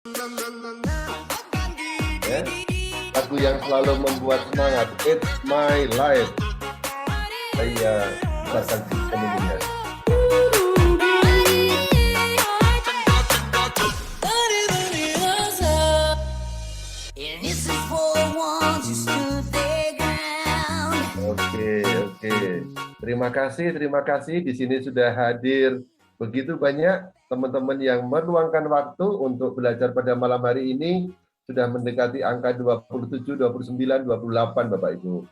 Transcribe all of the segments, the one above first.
Ya, lagu yang selalu membuat semangat. It's my life. Saya akan menyanyinya. Oke. Terima kasih. Di sini sudah hadir begitu banyak teman-teman yang meluangkan waktu untuk belajar pada malam hari ini. Sudah mendekati angka 27, 29, 28 Bapak Ibu.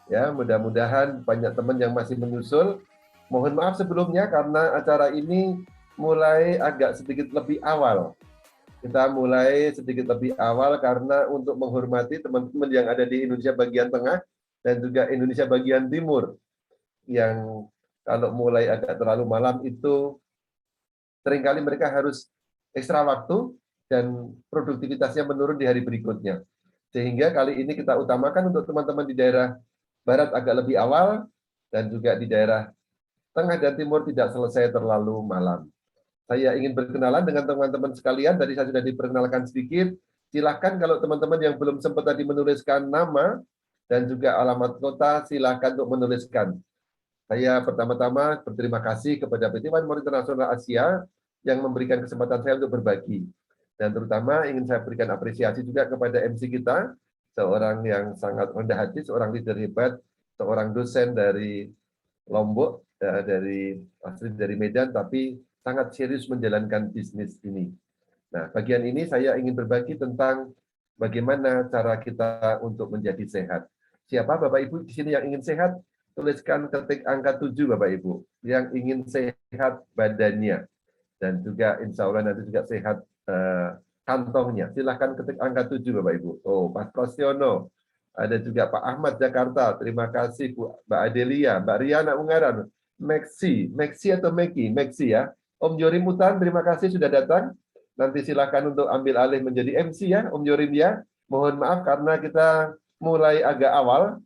Ya, mudah-mudahan banyak teman yang masih menyusul. Mohon maaf sebelumnya karena acara ini mulai agak sedikit lebih awal. Kita mulai sedikit lebih awal karena untuk menghormati teman-teman yang ada di Indonesia bagian tengah dan juga Indonesia bagian timur yang kalau mulai agak terlalu malam itu seringkali mereka harus ekstra waktu dan produktivitasnya menurun di hari berikutnya. Sehingga kali ini kita utamakan untuk teman-teman di daerah barat agak lebih awal dan juga di daerah tengah dan timur tidak selesai terlalu malam. Saya ingin berkenalan dengan teman-teman sekalian, tadi saya sudah diperkenalkan sedikit. Silahkan kalau teman-teman yang belum sempat tadi menuliskan nama dan juga alamat kota, silahkan untuk menuliskan. Saya pertama-tama berterima kasih kepada PT One More International Asia yang memberikan kesempatan saya untuk berbagi. Dan terutama ingin saya berikan apresiasi juga kepada MC kita, seorang yang sangat rendah hati, seorang leader hebat, seorang dosen dari Lombok, asli dari Medan, tapi sangat serius menjalankan bisnis ini. Nah, bagian ini saya ingin berbagi tentang bagaimana cara kita untuk menjadi sehat. Siapa Bapak Ibu di sini yang ingin sehat? Tuliskan ketik angka 7 Bapak Ibu. Yang ingin sehat badannya. Dan juga insya Allah nanti juga sehat kantongnya. Silahkan ketik angka 7 Bapak Ibu. Oh, Pak Kosyono. Ada juga Pak Ahmad Jakarta. Terima kasih Bu, Mbak Adelia, Mbak Riana Ungaran, Maxi atau Maxi ya. Om Jorim Utan, terima kasih sudah datang. Nanti silakan untuk ambil alih menjadi MC ya, Om Jorim ya. Mohon maaf karena kita mulai agak awal,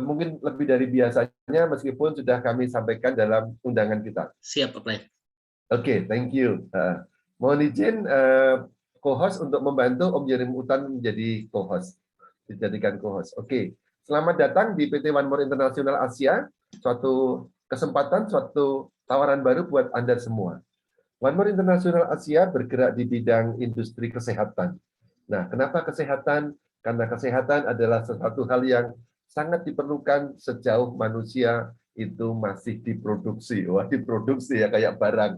mungkin lebih dari biasanya meskipun sudah kami sampaikan dalam undangan kita. Siap, Pak Play. Oke, thank you. Mohon izin co-host untuk membantu Om Jorim Utan menjadi co-host. Dijadikan co-host. Oke, selamat datang di PT One More International Asia. Suatu kesempatan, suatu tawaran baru buat Anda semua. One More International Asia bergerak di bidang industri kesehatan. Nah, kenapa kesehatan? Karena kesehatan adalah sesuatu hal yang sangat diperlukan sejauh manusia itu masih diproduksi. Wah, diproduksi ya kayak barang.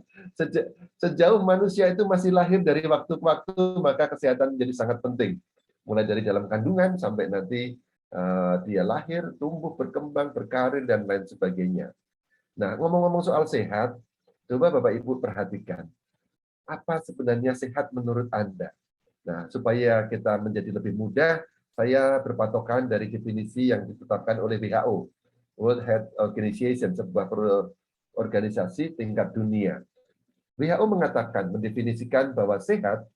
Sejauh manusia itu masih lahir dari waktu ke waktu, maka kesehatan menjadi sangat penting. Mulai dari dalam kandungan sampai nanti dia lahir, tumbuh, berkembang, berkarir, dan lain sebagainya. Nah, ngomong-ngomong soal sehat, coba Bapak Ibu perhatikan, apa sebenarnya sehat menurut Anda? Nah, supaya kita menjadi lebih mudah, saya berpatokan dari definisi yang ditetapkan oleh WHO, World Health Organization, sebuah organisasi tingkat dunia. WHO mengatakan, mendefinisikan bahwa sehat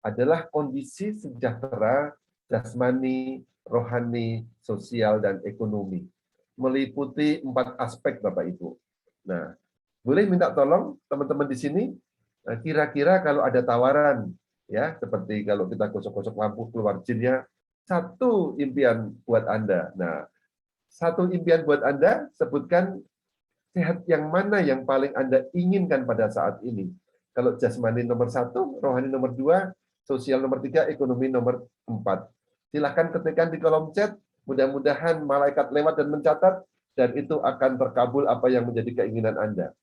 adalah kondisi sejahtera jasmani, rohani, sosial, dan ekonomi. Meliputi 4 aspek, Bapak Ibu. Nah, boleh minta tolong teman-teman di sini, kira-kira kalau ada tawaran, ya seperti kalau kita gosok-gosok lampu keluar jinnya, satu impian buat Anda. Nah, satu impian buat Anda, sebutkan sehat yang mana yang paling Anda inginkan pada saat ini. Kalau jasmani nomor 1, rohani nomor 2, sosial nomor 3, ekonomi nomor 4. Silahkan ketikkan di kolom chat, mudah-mudahan malaikat lewat dan mencatat, dan itu akan terkabul apa yang menjadi keinginan Anda.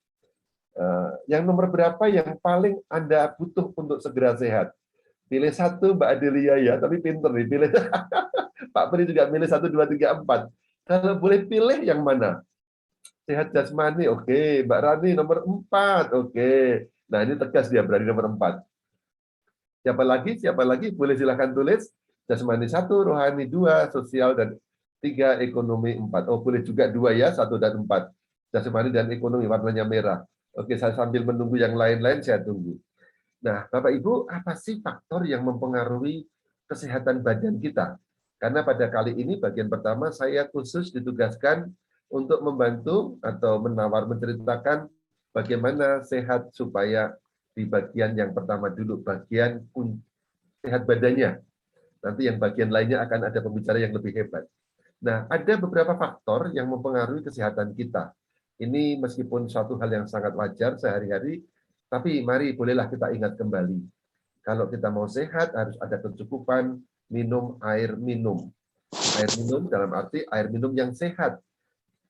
Yang nomor berapa yang paling Anda butuh untuk segera sehat? Pilih 1 Mbak Adelia ya, tapi pinter nih. Pilih Pak Pri juga pilih 1, 2, 3, 4. Kalau boleh pilih yang mana? Sehat jasmani, oke. Mbak Rani nomor 4, oke. Nah ini tegas dia berani nomor 4. Siapa lagi? Boleh silahkan tulis. Jasmani 1, rohani 2, sosial dan 3, ekonomi 4. Oh boleh juga 2 ya, 1 dan 4. Jasmani dan ekonomi warnanya merah. Oke, saya sambil menunggu yang lain-lain, saya tunggu. Nah, Bapak Ibu, apa sih faktor yang mempengaruhi kesehatan badan kita? Karena pada kali ini bagian pertama saya khusus ditugaskan untuk membantu atau menceritakan bagaimana sehat supaya di bagian yang pertama dulu, bagian sehat badannya. Nanti yang bagian lainnya akan ada pembicara yang lebih hebat. Nah, ada beberapa faktor yang mempengaruhi kesehatan kita. Ini meskipun suatu hal yang sangat wajar sehari-hari, tapi mari bolehlah kita ingat kembali. Kalau kita mau sehat, harus ada kecukupan minum air minum. Air minum dalam arti air minum yang sehat.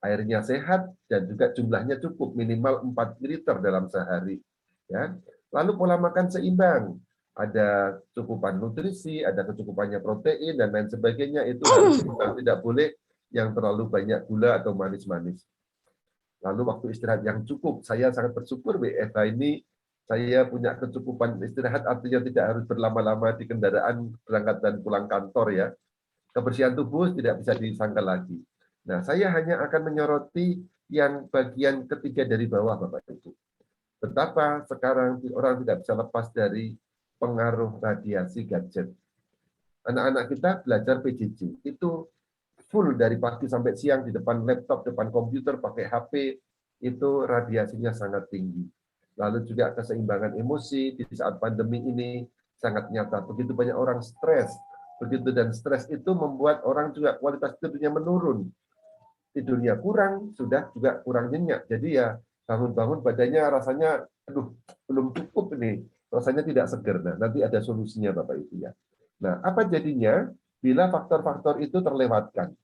Airnya sehat dan juga jumlahnya cukup, minimal 4 liter dalam sehari. Ya. Lalu pola makan seimbang. Ada cukupan nutrisi, ada kecukupannya protein, dan lain sebagainya. Itu harus seimbang, tidak boleh yang terlalu banyak gula atau manis-manis. Lalu waktu istirahat yang cukup. Saya sangat bersyukur WFH ini saya punya kecukupan istirahat, artinya tidak harus berlama-lama di kendaraan berangkat dan pulang kantor ya. Kebersihan tubuh tidak bisa disangkal lagi. Nah, saya hanya akan menyoroti yang bagian ketiga dari bawah, Bapak Ibu. Betapa sekarang orang tidak bisa lepas dari pengaruh radiasi gadget. Anak-anak kita belajar PJJ, itu full dari pagi sampai siang di depan laptop, depan komputer, pakai HP, itu radiasinya sangat tinggi. Lalu juga keseimbangan emosi di saat pandemi ini sangat nyata. Begitu banyak orang stres, begitu, dan stres itu membuat orang juga kualitas tidurnya menurun. Tidurnya kurang, sudah juga kurang nyenyak. Jadi ya bangun-bangun badannya rasanya, aduh, belum cukup ini, rasanya tidak segar. Nah, nanti ada solusinya Bapak Ibu ya. Nah, apa jadinya bila faktor-faktor itu terlewatkan?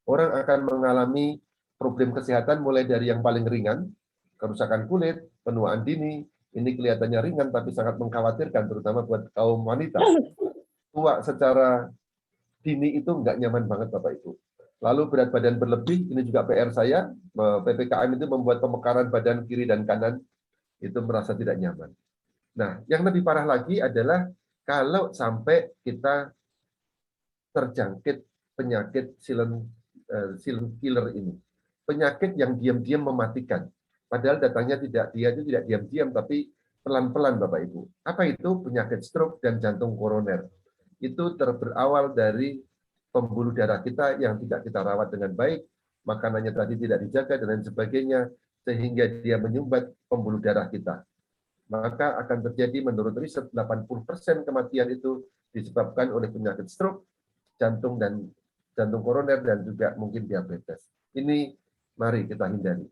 Orang akan mengalami problem kesehatan mulai dari yang paling ringan, kerusakan kulit, penuaan dini, ini kelihatannya ringan tapi sangat mengkhawatirkan, terutama buat kaum wanita. Tua secara dini itu nggak nyaman banget Bapak Ibu. Lalu berat badan berlebih, ini juga PR saya, PPKM itu membuat pemekaran badan kiri dan kanan, itu merasa tidak nyaman. Nah, yang lebih parah lagi adalah kalau sampai kita terjangkit penyakit silent killer ini. Penyakit yang diam-diam mematikan. Padahal datangnya dia itu tidak diam-diam, tapi pelan-pelan Bapak Ibu. Apa itu? Penyakit stroke dan jantung koroner. Itu berawal dari pembuluh darah kita yang tidak kita rawat dengan baik, makanannya tadi tidak dijaga, dan lain sebagainya, sehingga dia menyumbat pembuluh darah kita. Maka akan terjadi menurut riset 80% kematian itu disebabkan oleh penyakit stroke, jantung koroner, dan juga mungkin diabetes. Ini mari kita hindari.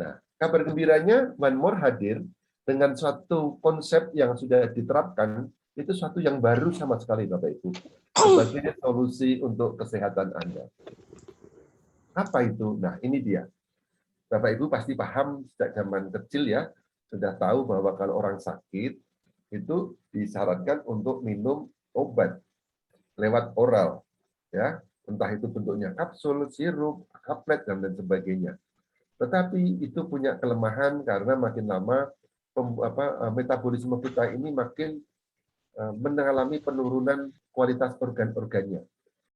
Nah, kabar gembiranya One More hadir dengan suatu konsep yang sudah diterapkan, itu suatu yang baru sama sekali Bapak Ibu, sebagai solusi untuk kesehatan Anda. Apa itu? Nah, ini dia. Bapak Ibu pasti paham sejak zaman kecil ya, sudah tahu bahwa kalau orang sakit itu disyaratkan untuk minum obat lewat oral, ya, entah itu bentuknya kapsul, sirup, tablet, dan lain sebagainya. Tetapi itu punya kelemahan karena makin lama metabolisme kita ini makin mengalami penurunan kualitas organ-organnya.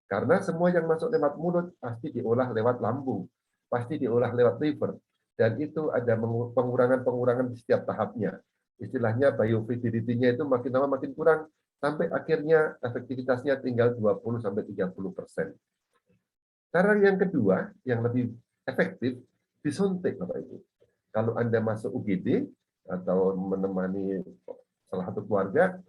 Karena semua yang masuk lewat mulut pasti diolah lewat lambung, pasti diolah lewat liver, dan itu ada pengurangan-pengurangan di setiap tahapnya. Istilahnya bioavailability-nya itu makin lama makin kurang, sampai akhirnya efektivitasnya tinggal 20-30%. Cara yang kedua, yang lebih efektif, disuntik Bapak Ibu. Kalau Anda masuk UGD atau menemani salah satu keluarga,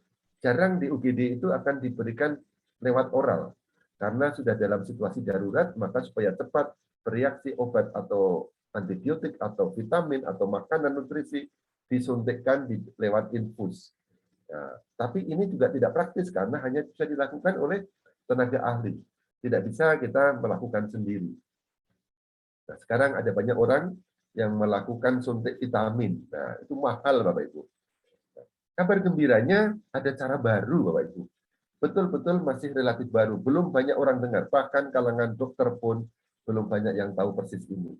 jarang di UGD itu akan diberikan lewat oral. Karena sudah dalam situasi darurat, maka supaya cepat bereaksi obat atau antibiotik atau vitamin atau makanan nutrisi disuntikkan lewat infus. Nah, tapi ini juga tidak praktis karena hanya bisa dilakukan oleh tenaga ahli. Tidak bisa kita melakukan sendiri. Nah, sekarang ada banyak orang yang melakukan suntik vitamin. Nah, itu mahal Bapak Ibu. Kabar gembiranya ada cara baru Bapak Ibu. Betul-betul masih relatif baru, belum banyak orang dengar, bahkan kalangan dokter pun belum banyak yang tahu persis ini.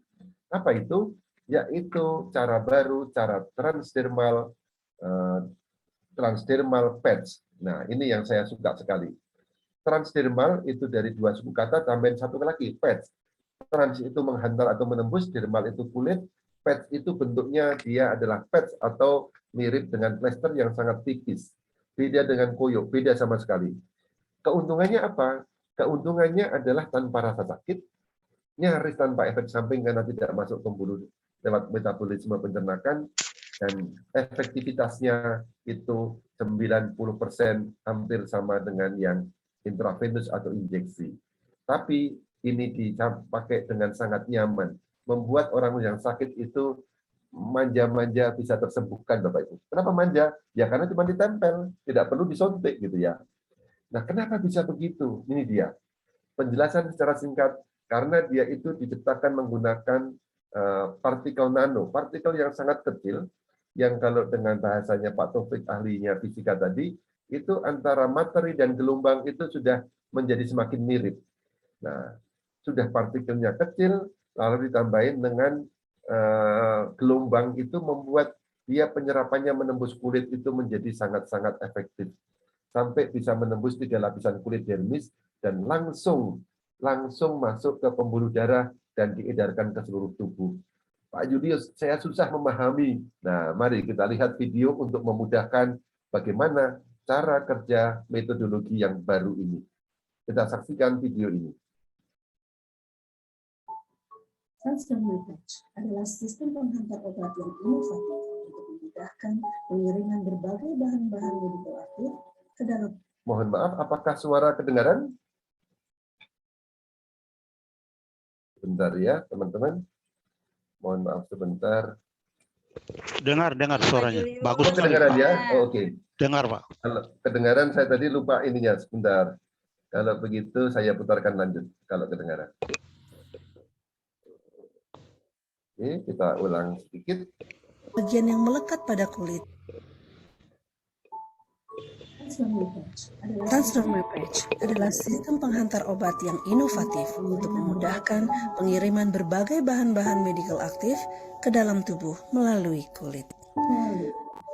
Apa itu? Yaitu cara baru, cara transdermal patch. Nah, ini yang saya suka sekali. Transdermal itu dari dua suku kata, tambahin satu lagi, patch. Trans itu menghantar atau menembus, dermal itu kulit, patch itu bentuknya dia adalah patch atau mirip dengan plester yang sangat tipis. Beda dengan koyo, beda sama sekali. Keuntungannya apa? Keuntungannya adalah tanpa rasa sakit, nyaris tanpa efek samping karena tidak masuk pembuluh lewat metabolisme pencernaan, dan efektivitasnya itu 90% hampir sama dengan yang intravenous atau injeksi. Tapi ini dipakai dengan sangat nyaman, membuat orang yang sakit itu manja-manja bisa tersembuhkan, Bapak Ibu. Kenapa manja? Ya karena cuma ditempel, tidak perlu disuntik gitu ya. Nah, kenapa bisa begitu? Ini dia. Penjelasan secara singkat, karena dia itu diciptakan menggunakan partikel nano, partikel yang sangat kecil, yang kalau dengan bahasanya Pak Taufik ahlinya fisika tadi, itu antara materi dan gelombang itu sudah menjadi semakin mirip. Nah, sudah partikelnya kecil, lalu ditambahin dengan gelombang itu membuat dia penyerapannya menembus kulit itu menjadi sangat-sangat efektif. Sampai bisa menembus 3 lapisan kulit dermis dan langsung masuk ke pembuluh darah dan diedarkan ke seluruh tubuh. Pak Julius, saya susah memahami. Nah, mari kita lihat video untuk memudahkan bagaimana cara kerja metodologi yang baru ini. Kita saksikan video ini. Transdermal patch adalah sistem penghantar obat yang inovatif untuk memudahkan pengiriman berbagai bahan-bahan medical aktif ke dalam. Mohon maaf, apakah suara kedengaran? Sebentar ya, teman-teman. Mohon maaf sebentar. Dengar suaranya. Bagus sekali, kedengaran Pak. Ya? Oh, oke. Dengar, Pak. Kalau kedengaran, saya tadi lupa ininya, sebentar. Kalau begitu, saya putarkan lanjut, kalau kedengaran. Oke, kita ulang sedikit. Bagian yang melekat pada kulit. Transdermal patch adalah sistem penghantar obat yang inovatif untuk memudahkan pengiriman berbagai bahan-bahan medical aktif ke dalam tubuh melalui kulit.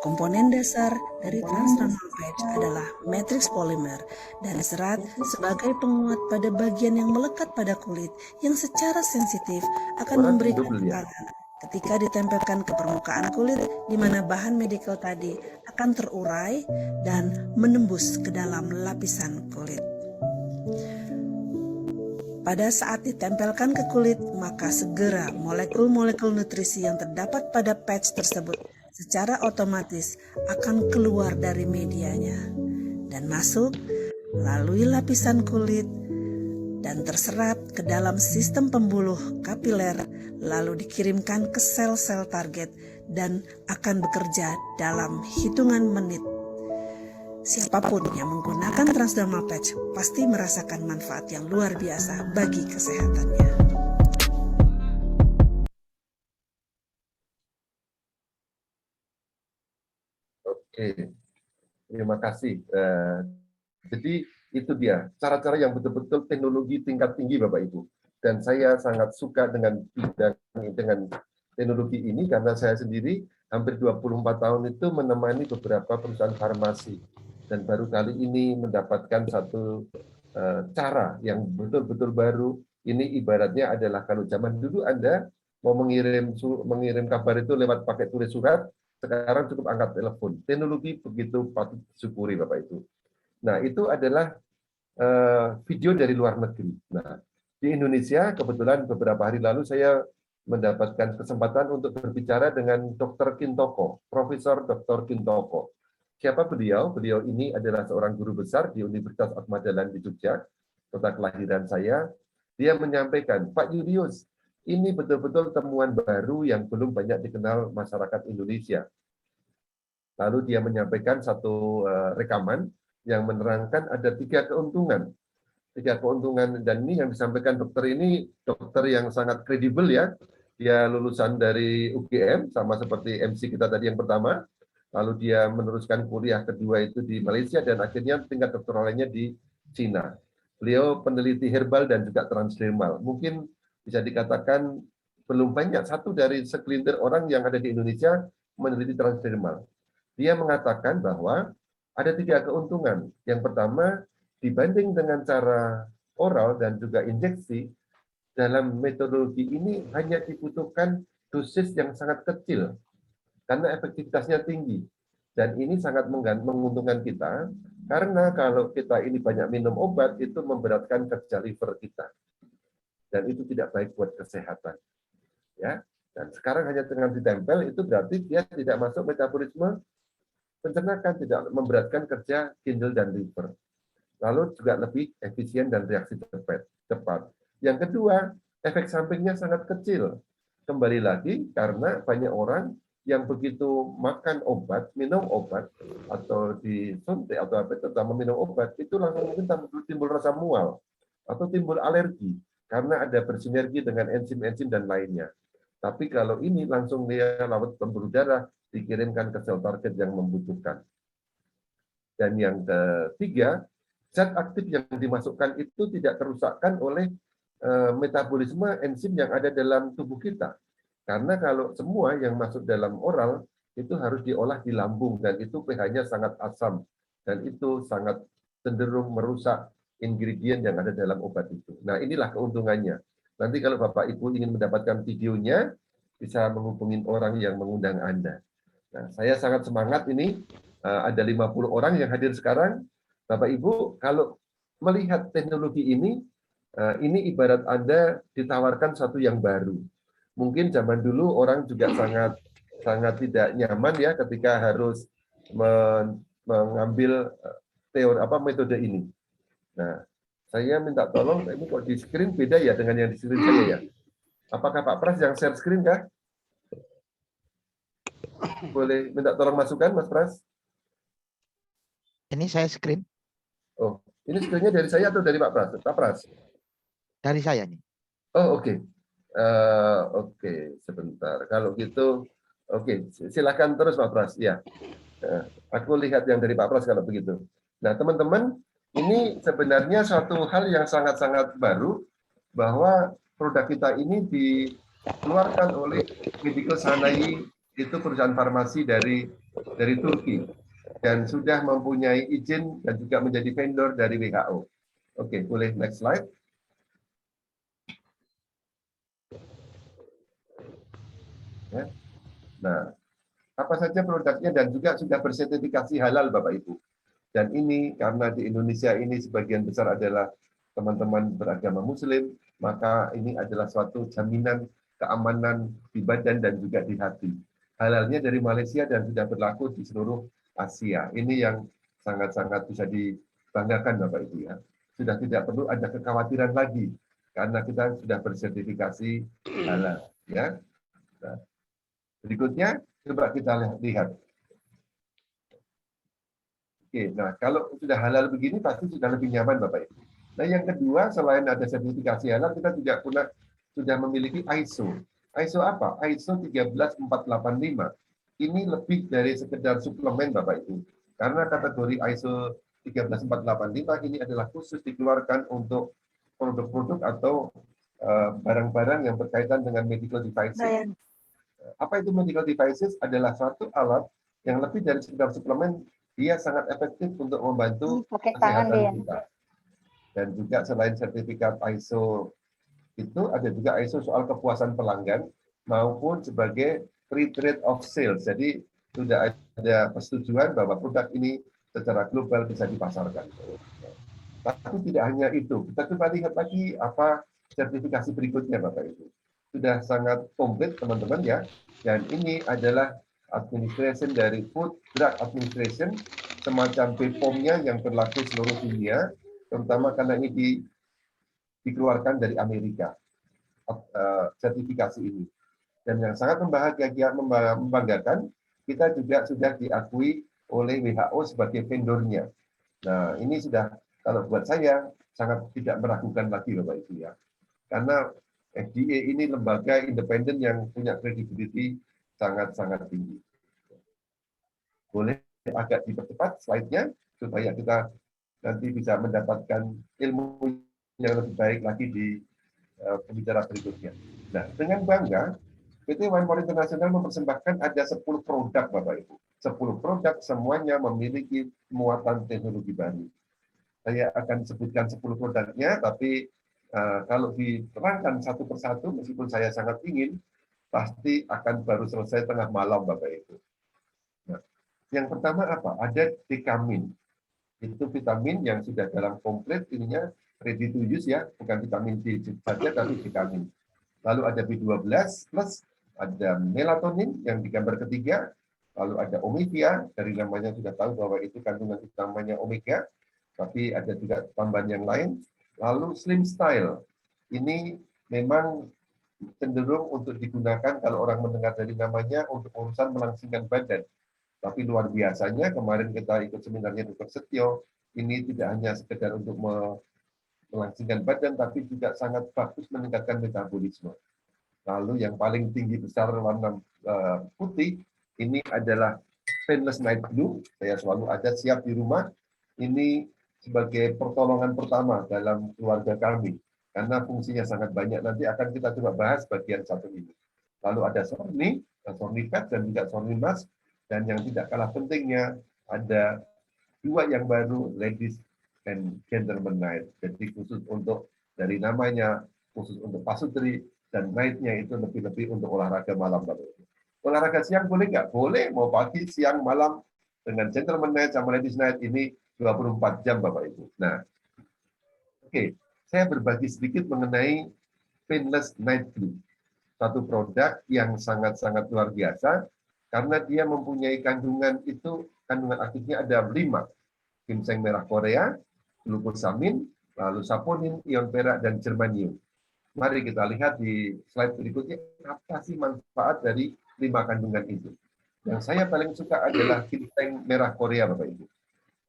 Komponen dasar dari transdermal patch adalah matriks polimer dan serat sebagai penguat pada bagian yang melekat pada kulit yang secara sensitif akan memberikan tekanan ketika ditempelkan ke permukaan kulit di mana bahan medical tadi akan terurai dan menembus ke dalam lapisan kulit. Pada saat ditempelkan ke kulit, maka segera molekul-molekul nutrisi yang terdapat pada patch tersebut secara otomatis akan keluar dari medianya dan masuk melalui lapisan kulit dan terserap ke dalam sistem pembuluh kapiler, lalu dikirimkan ke sel-sel target dan akan bekerja dalam hitungan menit. Siapapun yang menggunakan transdermal patch pasti merasakan manfaat yang luar biasa bagi kesehatannya. Oke, terima kasih. Jadi itu dia cara-cara yang betul-betul teknologi tingkat tinggi, Bapak Ibu. Dan saya sangat suka dengan teknologi ini karena saya sendiri hampir 24 tahun itu menemani beberapa perusahaan farmasi dan baru kali ini mendapatkan satu cara yang betul-betul baru. Ini ibaratnya adalah kalau zaman dulu Anda mau mengirim kabar itu lewat pakai tulis surat, sekarang cukup angkat telepon. Teknologi begitu patut disyukuri, Bapak Ibu. Nah, itu adalah video dari luar negeri. Nah, di Indonesia kebetulan beberapa hari lalu saya mendapatkan kesempatan untuk berbicara dengan Dr. Kintoko, Profesor Dr. Kintoko. Siapa beliau? Beliau ini adalah seorang guru besar di Universitas Atmajaya di Jogja, kota kelahiran saya. Dia menyampaikan, Pak Julius, ini betul-betul temuan baru yang belum banyak dikenal masyarakat Indonesia. Lalu dia menyampaikan satu rekaman yang menerangkan ada 3 keuntungan. 3 keuntungan, dan ini yang disampaikan dokter ini, dokter yang sangat kredibel ya. Dia lulusan dari UGM, sama seperti MC kita tadi yang pertama. Lalu dia meneruskan kuliah kedua itu di Malaysia, dan akhirnya tingkat doktoralnya di Cina. Beliau peneliti herbal dan juga transdermal. Mungkin bisa dikatakan belum banyak, satu dari segelintir orang yang ada di Indonesia meneliti transdermal. Dia mengatakan bahwa ada 3 keuntungan. Yang pertama, dibanding dengan cara oral dan juga injeksi, dalam metodologi ini hanya dibutuhkan dosis yang sangat kecil, karena efektivitasnya tinggi. Dan ini sangat menguntungkan kita, karena kalau kita ini banyak minum obat, itu memberatkan kerja liver kita. Dan itu tidak baik buat kesehatan. Ya. Dan sekarang hanya dengan ditempel, itu berarti dia tidak masuk metabolisme pencernaan, tidak memberatkan kerja ginjal dan liver. Lalu juga lebih efisien dan reaksi cepat. Yang kedua, efek sampingnya sangat kecil. Kembali lagi, karena banyak orang yang begitu makan obat, minum obat, atau disuntik, atau apa, terutama minum obat, itu langsung mungkin timbul rasa mual, atau timbul alergi, karena ada bersinergi dengan enzim-enzim dan lainnya. Tapi kalau ini langsung dia lewat pembuluh darah, dikirimkan ke sel target yang membutuhkan. Dan yang ketiga, zat aktif yang dimasukkan itu tidak terusakkan oleh metabolisme enzim yang ada dalam tubuh kita. Karena kalau semua yang masuk dalam oral itu harus diolah di lambung dan itu pH-nya sangat asam dan itu sangat cenderung merusak ingredient yang ada dalam obat itu. Nah, inilah keuntungannya. Nanti kalau Bapak Ibu ingin mendapatkan videonya, bisa menghubungi orang yang mengundang Anda. Nah, saya sangat semangat ini. Ada 50 orang yang hadir sekarang. Bapak Ibu, kalau melihat teknologi ini ibarat Anda ditawarkan satu yang baru. Mungkin zaman dulu orang juga sangat tidak nyaman ya ketika harus mengambil metode ini. Nah, saya minta tolong, ini kok di screen beda ya dengan yang di screen saya ya. Apakah Pak Pras yang share screen kah? Boleh minta tolong masukan, Mas Pras? Ini saya screen. Oh, ini screen-nya dari saya atau dari Pak Pras? Pak Pras? Dari saya nih. Oh, oke. Oke, sebentar. Kalau gitu, oke, silakan terus Pak Pras. Ya, aku lihat yang dari Pak Pras kalau begitu. Nah, teman-teman, ini sebenarnya suatu hal yang sangat-sangat baru bahwa produk kita ini dikeluarkan oleh Medical Sanayi, itu perusahaan farmasi dari Turki dan sudah mempunyai izin dan juga menjadi vendor dari WHO. Oke, boleh next slide. Ya. Nah, apa saja produknya dan juga sudah bersertifikasi halal Bapak Ibu. Dan ini karena di Indonesia ini sebagian besar adalah teman-teman beragama Muslim, maka ini adalah suatu jaminan keamanan di badan dan juga di hati. Halalnya dari Malaysia dan sudah berlaku di seluruh Asia. Ini yang sangat-sangat bisa dibanggakan Bapak Ibu ya. Sudah tidak perlu ada kekhawatiran lagi karena kita sudah bersertifikasi halal ya. Nah, berikutnya coba kita lihat. Oke, nah kalau sudah halal begini pasti sudah lebih nyaman Bapak Ibu. Nah yang kedua selain ada sertifikasi halal kita juga sudah memiliki ISO. ISO apa? ISO 13485. Ini lebih dari sekedar suplemen Bapak Ibu. Karena kategori ISO 13485 ini adalah khusus dikeluarkan untuk produk-produk atau barang-barang yang berkaitan dengan medical devices. Apa itu medical devices? Adalah suatu alat yang lebih dari sekedar suplemen, dia sangat efektif untuk membantu kesehatan kita. Dan juga selain sertifikat ISO itu ada juga ISO soal kepuasan pelanggan maupun sebagai free trade of sales. Jadi sudah ada persetujuan bahwa produk ini secara global bisa dipasarkan. Tapi tidak hanya itu, kita coba lihat lagi apa sertifikasi berikutnya Bapak Ibu. Sudah sangat komplit teman-teman ya. Dan ini adalah administration dari Food Drug Administration, semacam BPOM-nya yang berlaku seluruh dunia, terutama karena ini dikeluarkan dari Amerika, sertifikasi ini. Dan yang sangat membanggakan, kita juga sudah diakui oleh WHO sebagai vendornya. Nah, ini sudah, kalau buat saya, sangat tidak meragukan lagi Bapak Ibu ya. Karena FDA ini lembaga independen yang punya kredibiliti sangat-sangat tinggi. Boleh agak dipercepat slide-nya supaya kita nanti bisa mendapatkan ilmu yang lebih baik lagi di pembicara berikutnya. Nah, dengan bangga, PT One More International mempersembahkan ada 10 produk Bapak Ibu. 10 produk semuanya memiliki muatan teknologi baru. Saya akan sebutkan 10 produknya, tapi kalau diterangkan satu persatu, meskipun saya sangat ingin, pasti akan baru selesai tengah malam, Bapak Ibu. Nah, yang pertama apa? Ada Dekamin. Itu vitamin yang sudah dalam komplit, ininya ready to use ya, bukan vitamin D saja, tapi Dekamin. Lalu ada B12 plus, ada melatonin yang di gambar ketiga, lalu ada omega, dari namanya sudah tahu bahwa itu kandungan utamanya omega, tapi ada juga tambahan yang lain. Lalu slim style, ini memang cenderung untuk digunakan kalau orang mendengar dari namanya untuk urusan melangsingkan badan. Tapi luar biasanya kemarin kita ikut seminarnya Dr. Setio, ini tidak hanya sekedar untuk melangsingkan badan, tapi juga sangat bagus meningkatkan metabolisme. Lalu yang paling tinggi besar warna putih, ini adalah Painless Night Blue. Saya selalu ada siap di rumah. Ini sebagai pertolongan pertama dalam keluarga kami. Karena fungsinya sangat banyak. Nanti akan kita coba bahas bagian satu ini. Lalu ada Sornikat dan juga Sornimas. Dan yang tidak kalah pentingnya, ada dua yang baru, Ladies and Gentlemen Night. Jadi khusus untuk, dari namanya, khusus untuk pasutri, dan night-nya itu lebih-lebih untuk olahraga malam. Olahraga siang boleh nggak? Boleh, mau pagi, siang, malam. Dengan Gentleman Night sama Ladies Night ini 24 jam, Bapak Ibu. Nah, oke. Saya berbagi sedikit mengenai Painless Night Blue. Satu produk yang sangat-sangat luar biasa, karena dia mempunyai kandungan aktifnya ada 5. Ginseng merah Korea, glukosamin, lalu saponin, ion perak, dan germanium. Mari kita lihat di slide berikutnya, apa sih manfaat dari 5 kandungan itu. Yang saya paling suka adalah ginseng merah Korea, Bapak Ibu.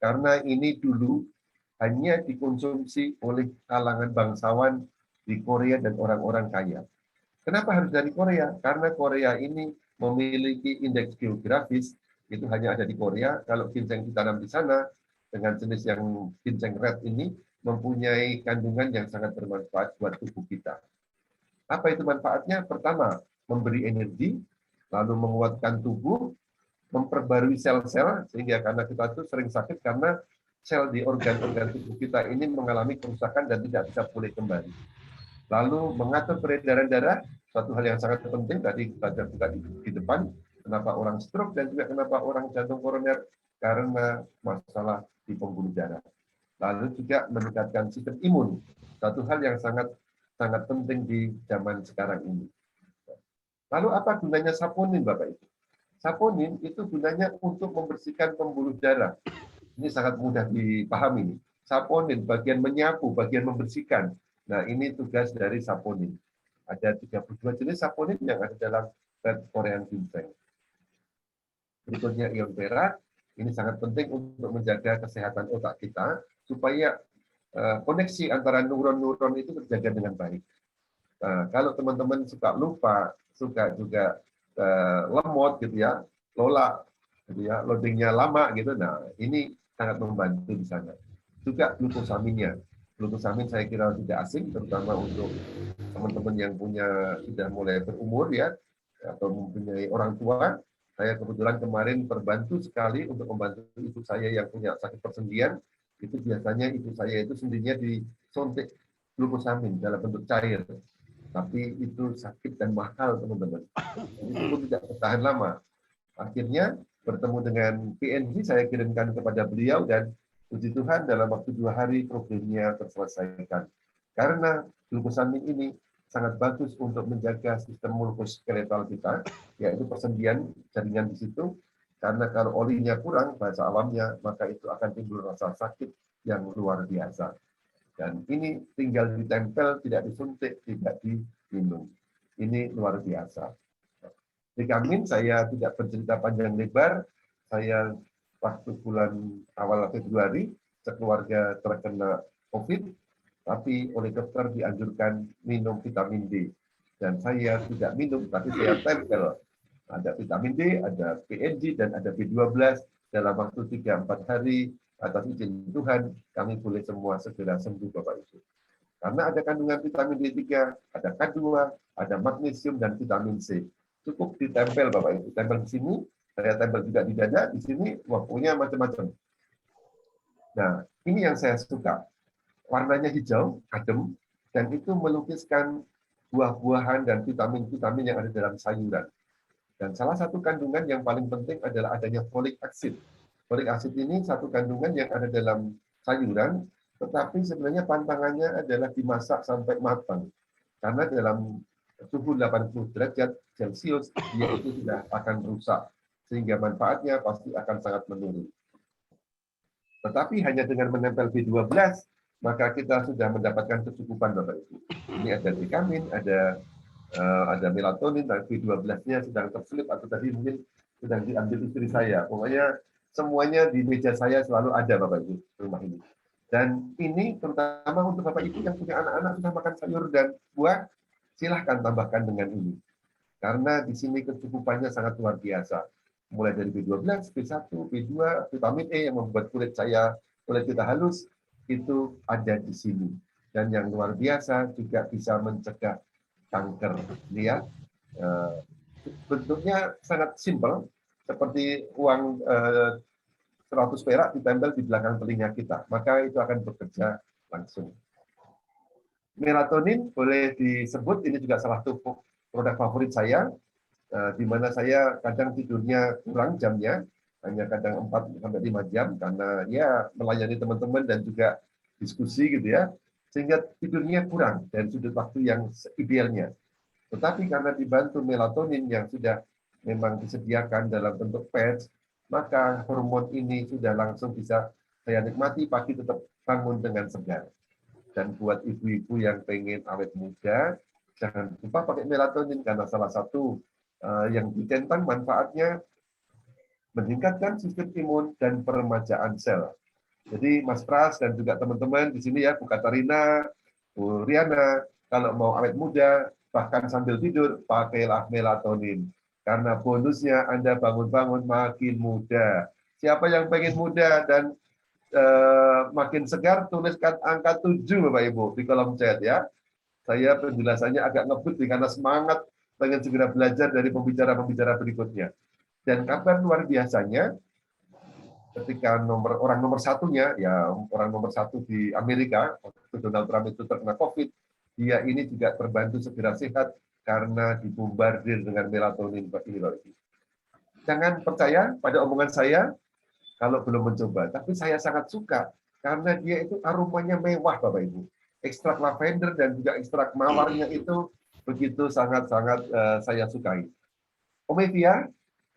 Karena ini dulu hanya dikonsumsi oleh kalangan bangsawan di Korea dan orang-orang kaya. Kenapa harus dari Korea? Karena Korea ini memiliki indeks geografis, itu hanya ada di Korea. Kalau ginseng ditanam di sana, dengan jenis yang ginseng red ini, mempunyai kandungan yang sangat bermanfaat buat tubuh kita. Apa itu manfaatnya? Pertama, memberi energi, lalu menguatkan tubuh, memperbarui sel-sel, sehingga karena kita tuh sering sakit karena sel di organ-organ tubuh kita ini mengalami kerusakan dan tidak bisa pulih kembali. Lalu mengatur peredaran darah, satu hal yang sangat penting, tadi kita juga di depan, kenapa orang stroke dan juga kenapa orang jantung koroner, karena masalah di pembuluh darah. Lalu juga meningkatkan sistem imun, satu hal yang sangat penting di zaman sekarang ini. Lalu apa gunanya saponin, Bapak Ibu? Saponin itu gunanya untuk membersihkan pembuluh darah. Ini sangat mudah dipahami. Saponin, bagian menyapu, bagian membersihkan. Nah, ini tugas dari saponin. Ada 32 jenis saponin yang ada dalam Red Korean Ginseng. Berikutnya ion perak. Ini sangat penting untuk menjaga kesehatan otak kita, supaya koneksi antara neuron-neuron itu terjaga dengan baik. Nah, kalau teman-teman suka lupa, suka juga lemot gitu ya, lola, gitu ya, loadingnya lama gitu. Nah, ini sangat membantu di sana. Juga glukosaminnya. Glukosamin saya kira tidak asing, terutama untuk teman-teman yang sudah mulai berumur ya, atau mempunyai orang tua. Saya kebetulan kemarin terbantu sekali untuk membantu ibu saya yang punya sakit persendian. Itu biasanya ibu saya itu sendinya disuntik glukosamin dalam bentuk cair. Tapi itu sakit dan mahal, teman-teman. Itu pun tidak bertahan lama. Akhirnya bertemu dengan PNG, saya kirimkan kepada beliau, dan puji Tuhan dalam waktu 2 hari problemnya terselesaikan. Karena glukosamin ini sangat bagus untuk menjaga sistem muskuloskeletal kita, yaitu persendian jaringan di situ. Karena kalau olinya kurang, bahasa alamnya, maka itu akan timbul rasa sakit yang luar biasa. Dan ini tinggal ditempel, tidak disuntik, tidak diminum. Ini luar biasa. Vitamin saya tidak bercerita panjang lebar. Saya waktu bulan awal Februari, sekeluarga terkena COVID, tapi oleh dokter dianjurkan minum vitamin D. Dan saya tidak minum, tapi saya tempel. Ada vitamin D, ada PNG, dan ada B12 dalam waktu 3-4 hari. Atas izin Tuhan, kami boleh semua segera sembuh, Bapak Ibu. Karena ada kandungan vitamin D3, ada K2, ada magnesium, dan vitamin C. Cukup ditempel, Bapak Ibu. Tempel di sini, saya tempel juga di dada, di sini, punya macam-macam. Nah, ini yang saya suka. Warnanya hijau, adem, dan itu melukiskan buah-buahan dan vitamin-vitamin yang ada dalam sayuran. Dan salah satu kandungan yang paling penting adalah adanya folic acid. Folic acid ini satu kandungan yang ada dalam sayuran, tetapi sebenarnya pantangannya adalah dimasak sampai matang. Karena dalam suhu 80 derajat Celcius, dia itu sudah akan rusak. Sehingga manfaatnya pasti akan sangat menurun. Tetapi hanya dengan menempel B12, maka kita sudah mendapatkan kecukupan, Bapak Ibu. Ini ada vitamin, ada melatonin, dan B12-nya sedang terselip, atau tadi mungkin sedang diambil istri saya. Pokoknya semuanya di meja saya selalu ada, Bapak Ibu, rumah ini. Dan ini terutama untuk Bapak Ibu yang punya anak-anak sudah makan sayur dan buah, silahkan tambahkan dengan ini. Karena di sini kecukupannya sangat luar biasa. Mulai dari B12, B1, B2, vitamin E yang membuat kulit kita halus, itu ada di sini. Dan yang luar biasa juga bisa mencegah kanker. Lihat, bentuknya sangat simpel, seperti uang 100 perak ditempel di belakang telinga kita. Maka itu akan bekerja langsung. Melatonin boleh disebut, ini juga salah satu produk favorit saya, di mana saya kadang tidurnya kurang jamnya, hanya kadang 4-5 jam, karena ya melayani teman-teman dan juga diskusi gitu ya, sehingga tidurnya kurang dari sudut waktu yang idealnya. Tetapi karena dibantu melatonin yang sudah memang disediakan dalam bentuk patch, maka hormon ini sudah langsung bisa saya nikmati, pagi tetap bangun dengan segar. Dan buat ibu-ibu yang pengen awet muda, jangan lupa pakai melatonin, karena salah satu yang ditentang manfaatnya meningkatkan sistem imun dan peremajaan sel. Jadi Mas Pras dan juga teman-teman di sini ya, Bu Katarina, Bu Riana, kalau mau awet muda, bahkan sambil tidur, pakailah melatonin. Karena bonusnya Anda bangun-bangun makin muda. Siapa yang pengen muda dan makin segar, tuliskan angka 7 Bapak Ibu di kolom chat ya. Saya penjelasannya agak ngebut karena semangat pengen segera belajar dari pembicara-pembicara berikutnya. Dan kabar luar biasanya, ketika orang nomor satunya, ya orang nomor satu di Amerika, waktu Donald Trump itu terkena COVID, dia ini juga terbantu segera sehat karena dibombardir dengan melatonin ini. Jangan percaya pada omongan saya kalau belum mencoba, tapi saya sangat suka karena dia itu aromanya mewah, Bapak Ibu. Ekstrak lavender dan juga ekstrak mawarnya itu begitu sangat-sangat saya sukai. Omevia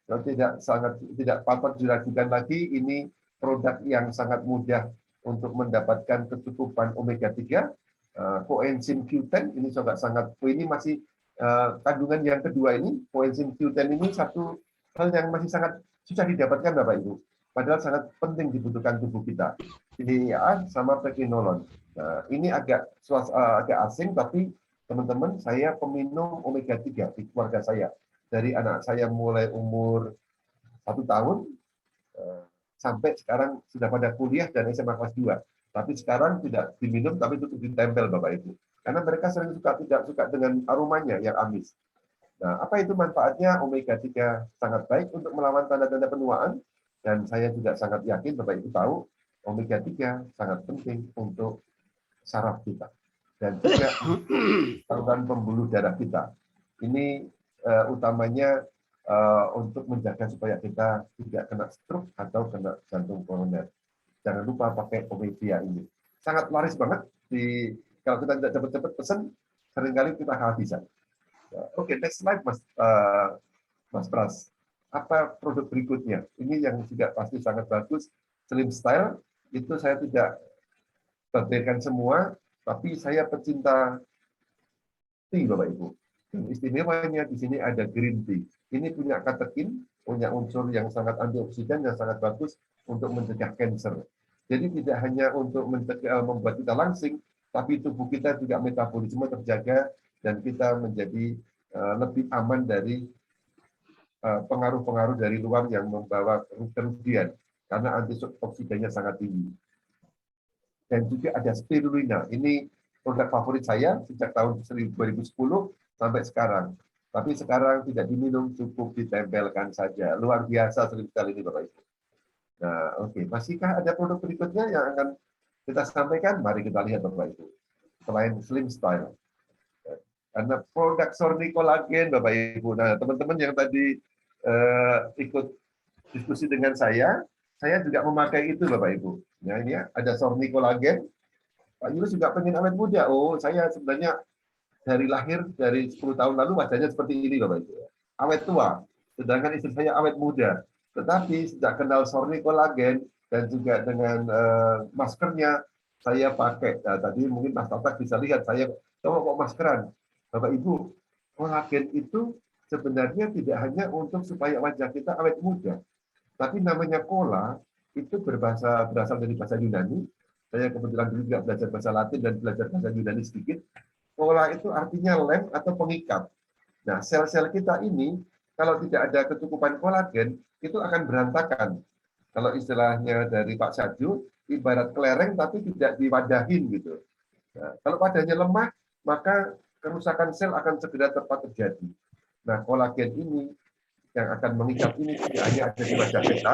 tidak patut diragukan lagi, ini produk yang sangat mudah untuk mendapatkan kecukupan omega 3. Coenzim Q10 ini juga sangat, ini masih kandungan yang kedua ini, coenzim Q10 ini satu hal yang masih sangat susah didapatkan Bapak Ibu. Padahal sangat penting dibutuhkan tubuh kita. DHEA sama prekinolon. Nah, ini agak asing, tapi teman-teman, saya peminum omega 3 di keluarga saya. Dari anak saya mulai umur 1 tahun, sampai sekarang sudah pada kuliah dan SMA kelas 2. Tapi sekarang tidak diminum, tapi itu ditempel Bapak Ibu. Karena mereka sering tidak suka dengan aromanya yang amis. Nah, apa itu manfaatnya? Omega 3 sangat baik untuk melawan tanda-tanda penuaan. Dan saya juga sangat yakin Bapak Ibu tahu, omega 3 sangat penting untuk saraf kita. Dan juga saluran pembuluh darah kita. Ini utamanya untuk menjaga supaya kita tidak kena stroke atau kena jantung koroner. Jangan lupa pakai Omevia ini. Sangat laris banget. Kalau kita tidak cepat-cepat pesan, seringkali kita kehabisan. Oke, next slide, Mas Pras. Apa produk berikutnya? Ini yang juga pasti sangat bagus. Slim Style, itu saya tidak tampilkan semua, tapi saya pecinta tea, Bapak Ibu. Dan istimewanya di sini ada green tea. Ini punya katekin, punya unsur yang sangat antioksidan yang sangat bagus untuk mencegah kanker. Jadi tidak hanya untuk membuat kita langsing, tapi tubuh kita juga metabolisme terjaga dan kita menjadi lebih aman dari pengaruh-pengaruh dari luar yang membawa kerugian karena antioksidannya sangat tinggi. Dan juga ada spirulina. Ini produk favorit saya sejak tahun 2010 sampai sekarang. Tapi sekarang tidak diminum, cukup ditempelkan saja. Luar biasa sekali ini Bapak Ibu. Nah, oke. Masihkah ada produk berikutnya yang akan kita sampaikan? Mari kita lihat Bapak Ibu. Selain Slim Style. Karena produk Sorni Kolagen Bapak Ibu. Nah, teman-teman yang tadi ikut diskusi dengan saya juga memakai itu Bapak Ibu. Nah, ini ya, ada Sorni Kolagen. Pak Yunus juga pengen awet muda. Oh, saya sebenarnya dari lahir dari 10 tahun lalu wajahnya seperti ini Bapak Ibu. Awet tua, sedangkan istri saya awet muda. Tetapi sejak kenal Sorni Kolagen dan juga dengan maskernya saya pakai. Nah, tadi mungkin Mas Tatak bisa lihat saya kok maskeran. Bapak Ibu, kolagen itu sebenarnya tidak hanya untuk supaya wajah kita awet muda, tapi namanya kola itu berasal dari bahasa Yunani. Saya kebetulan dulu juga belajar bahasa Latin dan belajar bahasa Yunani sedikit. Kola itu artinya lem atau pengikat. Nah, sel-sel kita ini kalau tidak ada kecukupan kolagen, itu akan berantakan. Kalau istilahnya dari Pak Saju, ibarat kelereng tapi tidak diwadahin gitu. Nah, kalau wadahnya lemah, maka kerusakan sel akan segera tepat terjadi. Nah, kolagen ini yang akan mengikat ini tidak hanya ada di wajah kita,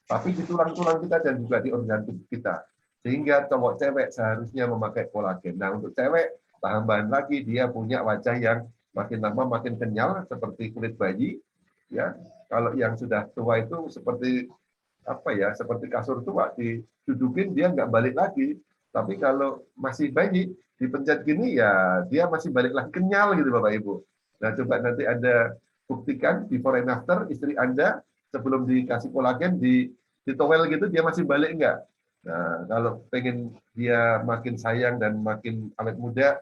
tapi di tulang-tulang kita dan juga di organ tubuh kita. Sehingga cowok cewek seharusnya memakai kolagen. Nah, untuk cewek, tambahan lagi dia punya wajah yang makin lama makin kenyal seperti kulit bayi. Ya, kalau yang sudah tua itu seperti apa ya, seperti kasur tua, didudukin dia nggak balik lagi. Tapi kalau masih bayi dipencet gini ya dia masih balik lagi kenyal gitu Bapak Ibu. Nah, coba nanti Anda buktikan before and after istri Anda sebelum dikasih kolagen di towel gitu dia masih balik enggak? Nah, kalau pengen dia makin sayang dan makin awet muda,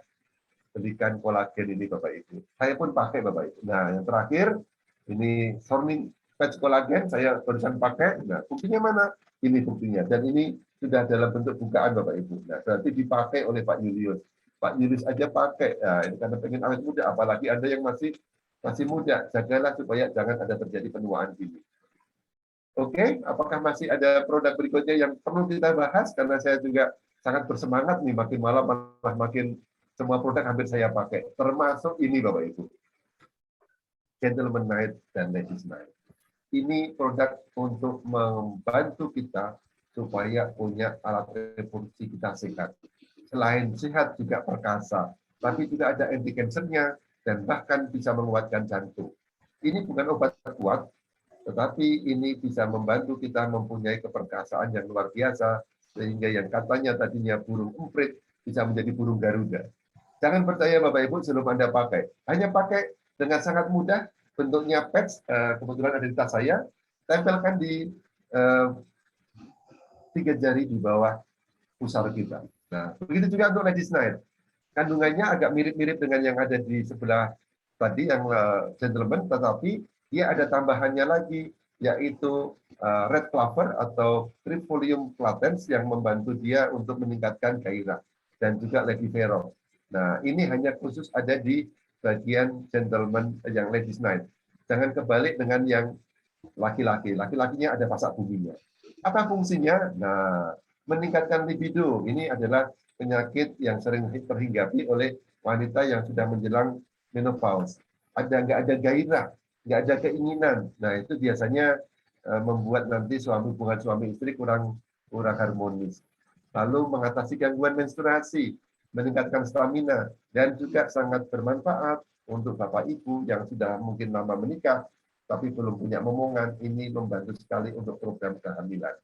belikan kolagen ini Bapak Ibu. Saya pun pakai Bapak Ibu. Nah, yang terakhir ini Sorni patch kolagen saya barusan pakai. Nah, buktinya mana? Ini buktinya. Dan ini sudah dalam bentuk bukaan Bapak Ibu. Nah, berarti dipakai oleh Pak Julius. Pak Julius aja pakai. Nah, ini karena pengen awet muda, apalagi Anda yang masih muda, jagalah supaya jangan ada terjadi penuaan ini. Oke, apakah masih ada produk berikutnya yang perlu kita bahas? Karena saya juga sangat bersemangat nih, makin malam malah makin semua produk hampir saya pakai, termasuk ini Bapak Ibu, Gentleman Night dan Ladies Night. Ini produk untuk membantu kita supaya punya alat reproduksi kita sehat. Selain sehat juga perkasa, tapi juga ada anti-cancernya dan bahkan bisa menguatkan jantung. Ini bukan obat kuat, tetapi ini bisa membantu kita mempunyai keperkasaan yang luar biasa, sehingga yang katanya tadinya burung emprit bisa menjadi burung Garuda. Jangan percaya Bapak Ibu sebelum Anda pakai. Hanya pakai dengan sangat mudah, bentuknya patch, kebetulan ada di tas saya, tempelkan di 3 jari di bawah pusar kita. Nah, begitu juga untuk Ladies Night. Kandungannya agak mirip-mirip dengan yang ada di sebelah tadi, yang Gentleman, tetapi dia ada tambahannya lagi, yaitu red clover atau trifolium platens yang membantu dia untuk meningkatkan gairah, dan juga Levivero. Nah, ini hanya khusus ada di bagian Gentleman yang Ladies Night. Jangan kebalik dengan yang laki-laki. Laki-lakinya ada pasak buminya. Apa fungsinya? Nah, meningkatkan libido. Ini adalah penyakit yang sering terhinggapi oleh wanita yang sudah menjelang menopause. Nggak ada gairah, nggak ada keinginan. Nah, itu biasanya membuat nanti hubungan suami istri kurang harmonis. Lalu mengatasi gangguan menstruasi, meningkatkan stamina, dan juga sangat bermanfaat untuk Bapak Ibu yang sudah mungkin lama menikah, tapi belum punya momongan. Ini membantu sekali untuk program kehamilan.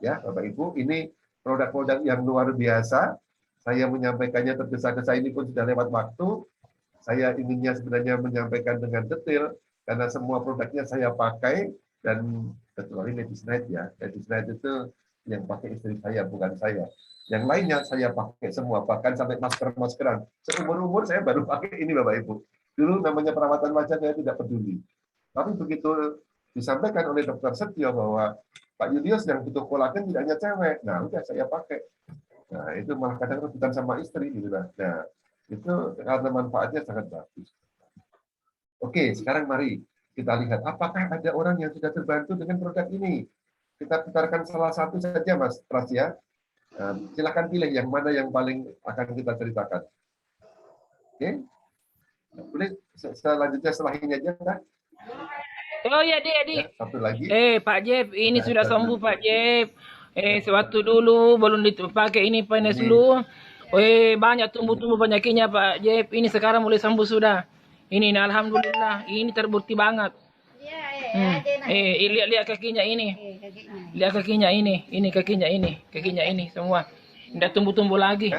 Ya, Bapak Ibu, ini produk-produk yang luar biasa. Saya menyampaikannya tergesa-gesa ini pun sudah lewat waktu. Saya inginnya sebenarnya menyampaikan dengan detail, karena semua produknya saya pakai, dan kecuali Ladies Night ya. Ladies Night itu yang pakai istri saya, bukan saya. Yang lainnya saya pakai semua, bahkan sampai masker-maskeran. Seumur-umur saya baru pakai ini Bapak Ibu. Dulu namanya perawatan wajah saya tidak peduli. Tapi begitu disampaikan oleh Dr. Setio bahwa Pak Julius yang butuh kolagen tidak hanya cewek, nah udah saya pakai. Nah itu malah kadang rebutan sama istri gitu lah. Nah itu karena manfaatnya sangat bagus. Oke, sekarang mari kita lihat apakah ada orang yang sudah terbantu dengan produk ini. Kita putarkan salah satu saja Mas Pras ya. Silakan pilih yang mana yang paling akan kita ceritakan. Oke, boleh selanjutnya setelah ini aja kan? Oh ya, Dik. Ya, satu lagi. Pak Jeff, ini sudah sembuh Pak Jeff. Sewaktu dulu belum dipakai ini panas dulu. Banyak tumbuh-tumbuh penyakitnya Pak Jeff. Ini sekarang mulai sembuh sudah. Ini alhamdulillah, ini terbukti banget. Lihat kakinya ini. Lihat kakinya ini kakinya ini semua. Udah tumbuh-tumbuh lagi.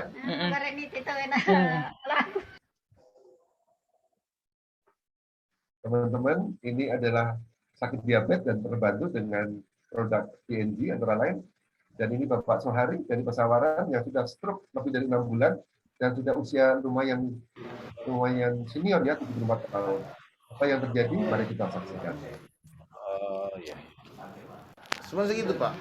Teman-teman, ini adalah sakit diabetes dan terbantu dengan produk PNG antara lain. Dan ini Bapak Sohari dari Pesawaran yang sudah stroke lebih dari 6 bulan dan sudah usia lumayan senior ya, 74 tahun. Apa yang terjadi? Mari kita saksikan. Oh iya. Cuma segitu, Pak.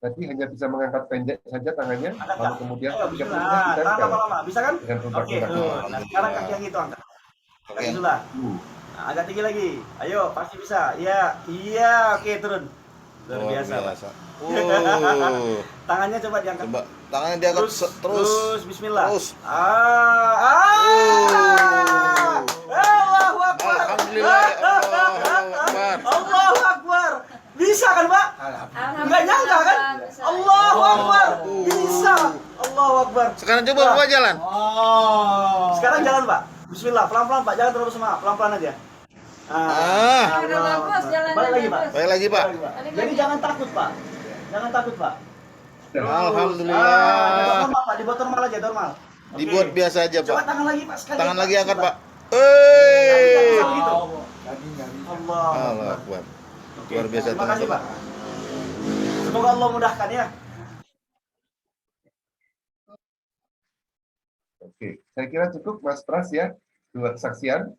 Tadi hanya bisa mengangkat pendek saja tangannya, lalu kemudian Ayo, ketika bismillah. perutnya Tahan ditempel lama-lama, bisa kan? dengan produk Oke, tuh. Nah, sekarang kaki yang itu angkat. Oke. Bismillah. Nah, agak tinggi lagi. Ayo, pasti bisa. Iya, iya, oke, turun. Luar biasa, Pak. Oh. Tangannya coba diangkat. Coba tangannya diangkat terus. Bismillah. Terus. Allahu Akbar. Alhamdulillah. Allahu Akbar. Allahu Akbar. Bisa kan, Pak? Enggak nyangka kan? Allahu Akbar. Bisa. Allahu Akbar. Sekarang coba Bapak jalan. Sekarang jalan, Pak. Bismillah, pelan-pelan, Pak. Jangan terlalu semangat, pelan-pelan aja. Udah bagus jalannya. Balik lagi, Pak. Baik lagi, Pak. Jadi jangan takut, Pak. Jangan takut, Pak. Alhamdulillah. Normal, Pak. Dibuat normal aja, normal. Oke. Dibuat biasa aja, Coba Pak. tangan lagi, Pak. Sekali. Tangan lagi angkat, Pak. Asal gitu. Allah. Allah Akbar. Oke. Luar biasa, Terima kasih, teman-teman. Pak. Semoga Allah mudahkan ya. Oke, saya kira cukup Mas Pras ya, dua kesaksian.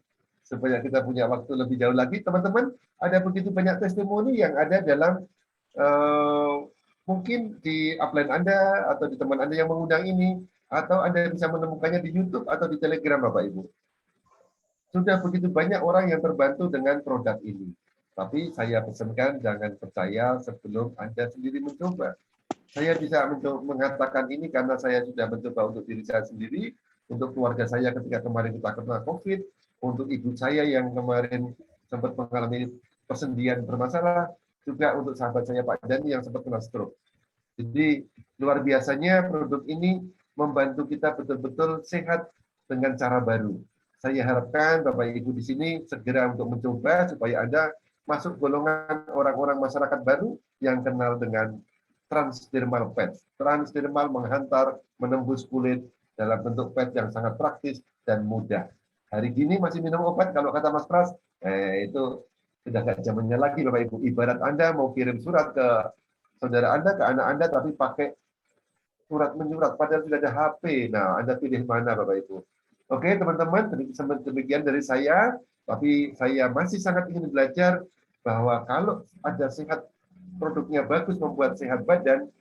Supaya kita punya waktu lebih jauh lagi, teman-teman, ada begitu banyak testimoni yang ada dalam mungkin di upline Anda atau di teman Anda yang mengundang ini, atau Anda bisa menemukannya di YouTube atau di Telegram, Bapak Ibu. Sudah begitu banyak orang yang terbantu dengan produk ini. Tapi saya pesankan jangan percaya sebelum Anda sendiri mencoba. Saya bisa mengatakan ini karena saya sudah mencoba untuk diri saya sendiri, untuk keluarga saya ketika kemarin kita kena COVID, untuk ibu saya yang kemarin sempat mengalami persendian bermasalah, juga untuk sahabat saya Pak Dani yang sempat kena stroke. Jadi luar biasanya produk ini membantu kita betul-betul sehat dengan cara baru. Saya harapkan Bapak Ibu di sini segera untuk mencoba supaya Anda masuk golongan orang-orang masyarakat baru yang kenal dengan transdermal pads. Transdermal menghantar, menembus kulit dalam bentuk pads yang sangat praktis dan mudah. Hari gini masih minum obat, kalau kata Mas Pras, itu sudah nggak zamannya lagi Bapak Ibu. Ibarat Anda mau kirim surat ke saudara Anda, ke anak Anda, tapi pakai surat menyurat, padahal sudah ada HP. Nah, Anda pilih mana Bapak Ibu? Oke teman-teman, demikian dari saya, tapi saya masih sangat ingin belajar bahwa kalau ada sehat, produknya bagus, membuat sehat badan,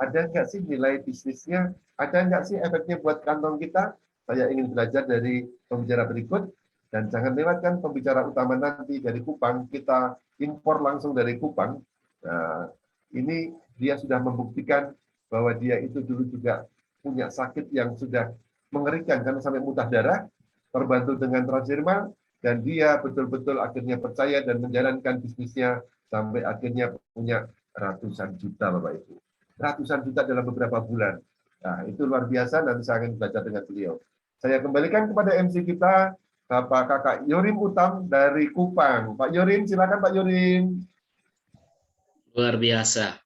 ada nggak sih nilai bisnisnya? Ada nggak sih efeknya buat kantong kita? Saya ingin belajar dari pembicara berikut, dan jangan lewatkan pembicara utama nanti dari Kupang, kita impor langsung dari Kupang. Nah, ini dia sudah membuktikan bahwa dia itu dulu juga punya sakit yang sudah mengerikan, karena sampai muntah darah, terbantu dengan transdermal, dan dia betul-betul akhirnya percaya dan menjalankan bisnisnya, sampai akhirnya punya ratusan juta Bapak Ibu. Ratusan juta dalam beberapa bulan. Nah, itu luar biasa, nanti saya akan belajar dengan beliau. Saya kembalikan kepada MC kita, Bapak Kakak Yorim Utam dari Kupang. Pak Yorim, silakan Pak Yorim. Luar biasa.